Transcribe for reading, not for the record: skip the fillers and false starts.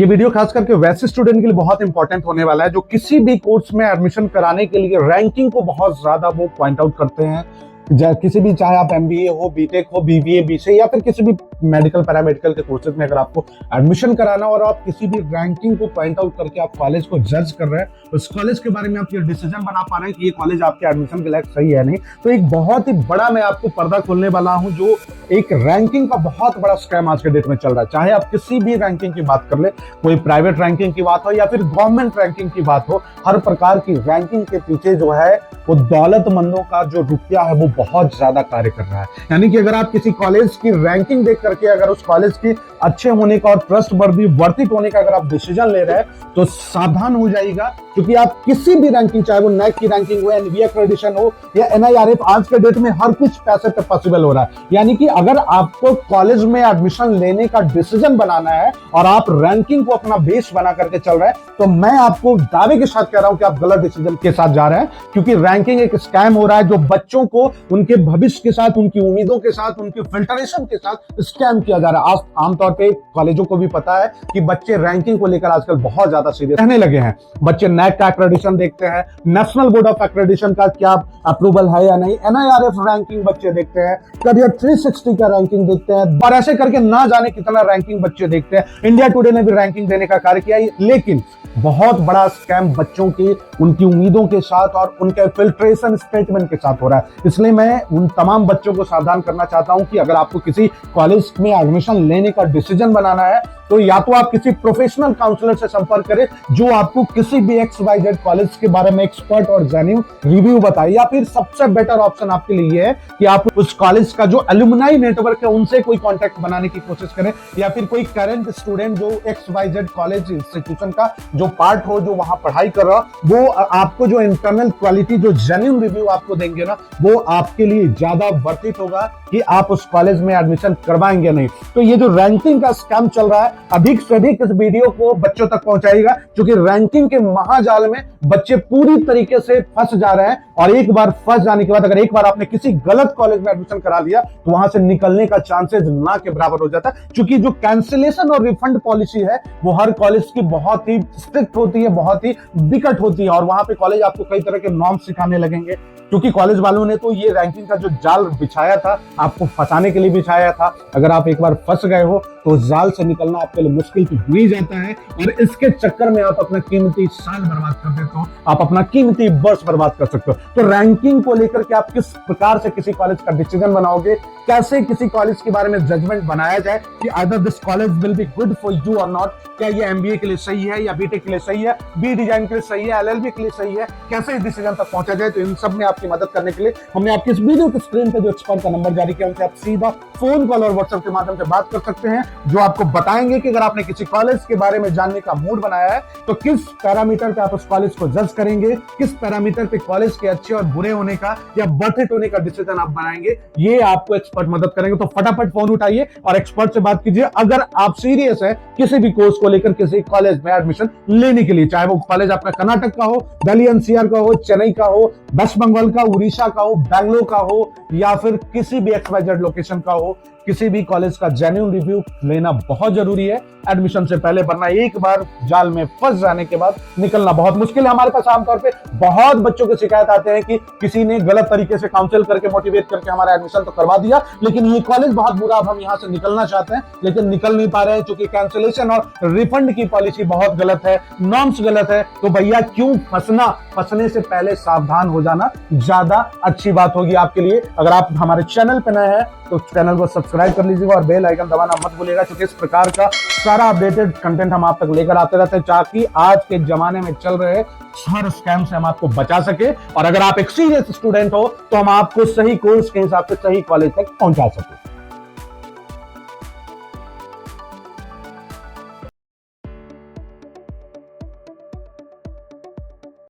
ये वीडियो खास करके वैसे स्टूडेंट के लिए बहुत इंपॉर्टेंट होने वाला है जो किसी भी कोर्स में एडमिशन कराने के लिए रैंकिंग को बहुत ज्यादा वो पॉइंट आउट करते हैं। किसी भी, चाहे आप एमबीए हो, बीटेक हो, बीबीए, बीसीए या फिर किसी भी मेडिकल पैरामेडिकल के कोर्सेज में अगर आपको एडमिशन कराना और आप किसी भी रैंकिंग को पॉइंट आउट करके आप कॉलेज को जज कर रहे हैं, उस कॉलेज के बारे में आप ये डिसीजन बना पा रहे हैं कि ये कॉलेज आपके एडमिशन के लायक सही है नहीं, तो एक बहुत ही बड़ा मैं आपको पर्दा खोलने वाला हूं जो एक रैंकिंग का बहुत बड़ा स्कैम आज के डेट में चल रहा है। चाहे आप किसी भी रैंकिंग की बात कर ले, कोई प्राइवेट रैंकिंग की बात हो या फिर गवर्नमेंट रैंकिंग की बात हो, हर प्रकार की रैंकिंग के पीछे जो है वो दौलतमंदों का जो रुपया है वो बहुत ज्यादा कार्य कर रहा है। यानी कि अगर आप किसी कॉलेज की रैंकिंग देख करके अगर उस कॉलेज की अच्छे होने का और ट्रस्टवर्दी वर्थ इट होने का अगर आप डिसीजन ले रहे हैं तो सावधान हो जाइएगा, क्योंकि आप किसी भी रैंकिंग, चाहे वो नैक की रैंकिंग हो, एनबीए एक्रेडिटेशन हो या एनआईआरएफ, आज के डेट में हर कुछ पैसे पे पॉसिबल हो रहा है। यानी कि अगर आपको कॉलेज में एडमिशन लेने का डिसीजन बनाना है और आप रैंकिंग को अपना बेस बना करके चल रहे हैं, तो मैं आपको दावे के साथ कह रहा हूं कि आप गलत डिसीजन के साथ जा रहे हैं, क्योंकि रैंकिंग एक स्कैम हो रहा है जो बच्चों को उनके भविष्य के साथ, उनकी उम्मीदों के साथ, उनके फिल्टरेशन के साथ स्कैम किया जा रहा है। आमतौर पे कॉलेजों को भी पता है कि बच्चे रैंकिंग को लेकर आजकल बहुत ज्यादा सीरियस रहने लगे हैं। बच्चे नैक का एक्रेडिटेशन देखते हैं, नेशनल बोर्ड ऑफ एक्रेडिटेशन का क्या अप्रूवल है या नहीं, एनआईआरएफ रैंकिंग बच्चे देखते हैं, करियर 360 का रैंकिंग देखते हैं, और ऐसे करके ना जाने कितना रैंकिंग बच्चे देखते हैं। इंडिया टुडे ने भी रैंकिंग देने का कार्य किया, लेकिन बहुत बड़ा स्कैम बच्चों की उनकी उम्मीदों के साथ और उनके फिल्ट्रेशन स्टेटमेंट के साथ हो रहा है। इसलिए मैं उन तमाम बच्चों को सावधान करना चाहता हूं कि अगर आपको किसी कॉलेज में एडमिशन लेने का डिसीजन बनाना है तो या तो आप किसी प्रोफेशनल काउंसलर से संपर्क करें जो आपको किसी भी XYZ कॉलेज के बारे में एक्सपर्ट और जेन्युइन रिव्यू बताए, या फिर सबसे बेटर ऑप्शन आपके लिए ये है कि आप उस कॉलेज का जो एलुमनाई नेटवर्क है उनसे कोई कांटेक्ट बनाने की कोशिश करें, या फिर कोई करंट स्टूडेंट जो XYZ कॉलेज इंस्टीट्यूशन का जो पार्ट हो, जो वहां पढ़ाई कर रहा हो, वो आपको जो इंटरनल क्वालिटी, जो जेन्युइन रिव्यू आपको देंगे ना, वो आपके लिए ज्यादा वर्थ इट होगा कि आप उस कॉलेज में एडमिशन करवाएंगे नहीं। तो ये जो रैंकिंग का स्कैम चल रहा है, अधिक से अधिक इस वीडियो को बच्चों तक पहुंचाएगा, क्योंकि रैंकिंग के महाजाल में बच्चे पूरी तरीके से फंस जा रहे हैं, और एक बार फंस जाने के बाद अगर एक बार आपने किसी गलत कॉलेज में एडमिशन करा लिया तो वहां से निकलने का चांसेस ना के बराबर हो जाता है। क्योंकि जो कैंसिलेशन और रिफंड पॉलिसी है वो हर कॉलेज की बहुत ही स्ट्रिक्ट होती है, बहुत ही विकट होती है, और वहां पे कॉलेज आपको कई तरह के नॉर्म्स सिखाने लगेंगे, क्योंकि कॉलेज वालों ने तो ये रैंकिंग का जो जाल बिछाया था आपको फंसाने के लिए बिछाया था। अगर आप एक बार फंस गए हो तो जाल से निकलना आपके लिए मुश्किल तो हो ही जाता है, और इसके चक्कर में आप अपना कीमती साल बर्बाद कर देते हो, आप अपना कीमती वर्ष बर्बाद कर सकते हो। तो रैंकिंग को लेकर के आप किस प्रकार से किसी कॉलेज का डिसीजन बनाओगे, कैसे किसी कॉलेज के बारे में जजमेंट बनाया जाए कि either this college will be good for you और नॉट, क्या ये एमबीए के लिए सही है या बीटेक के लिए सही है, बी डिजाइन के लिए सही है, एलएलबी के लिए सही है, कैसे इस डिसीजन तक पहुंचा जाए। तो इन सब में आपकी मदद करने के लिए हमने आपकी इस वीडियो की स्क्रीन पे जो एक्सपर्ट का नंबर जारी किया, उनसे आप सीधा फोन कॉल और व्हाट्सएप के माध्यम से बात कर सकते हैं, जो आपको बताएंगे कि अगर आपने किसी कॉलेज के बारे में जानने का मूड बनाया है तो किस पैरामीटर पे आप उस कॉलेज को जज करेंगे, किस पैरामीटर पे कॉलेज के अच्छे और बुरे होने का या वर्थ इट होने का डिसीजन आप बनाएंगे, ये आपको एक्सपर्ट मदद करेंगे। तो फटाफट फोन उठाइए और एक्सपर्ट से बात कीजिए अगर आप सीरियस है किसी भी कोर्स को लेकर किसी कॉलेज में एडमिशन लेने के लिए, चाहे वो कॉलेज आपका कर्नाटक का हो, दिल्ली एनसीआर का हो, चेन्नई का हो, वेस्ट बंगाल का, उड़ीसा का हो, बैंगलोर का हो, या फिर किसी भी XYZ लोकेशन का हो, किसी भी कॉलेज का जेन्युइन रिव्यू लेना बहुत जरूरी है एडमिशन से पहले, वरना एक बार जाल में फंस जाने के बाद निकलना बहुत मुश्किल है। हमारे पास आमतौर पे बहुत बच्चों की शिकायत आते हैं कि किसी ने गलत तरीके से काउंसिल करके, मोटिवेट करके हमारा एडमिशन तो करवा दिया, लेकिन ये कॉलेज बहुत बुरा, अब हम यहाँ से निकलना चाहते हैं लेकिन निकल नहीं पा रहे हैं, क्योंकि कैंसिलेशन और रिफंड की पॉलिसी बहुत गलत है, नॉर्म्स गलत है। तो भैया क्यों फंसना, फंसने से पहले सावधान हो जाना ज्यादा अच्छी बात होगी आपके लिए। अगर आप हमारे चैनल पर नए हैं तो चैनल को सब्सक्राइब कर लीजिएगा और बेल आइकन दबाना मत भूलिएगा, क्योंकि इस प्रकार का सारा अपडेटेड कंटेंट हम आप तक लेकर आते रहते हैं, ताकि आज के जमाने में चल रहे हर स्कैम से हम आपको बचा सके, और अगर आप एक सीरियस स्टूडेंट हो तो हम आपको सही कोर्स के हिसाब से सही कॉलेज तक पहुंचा सके।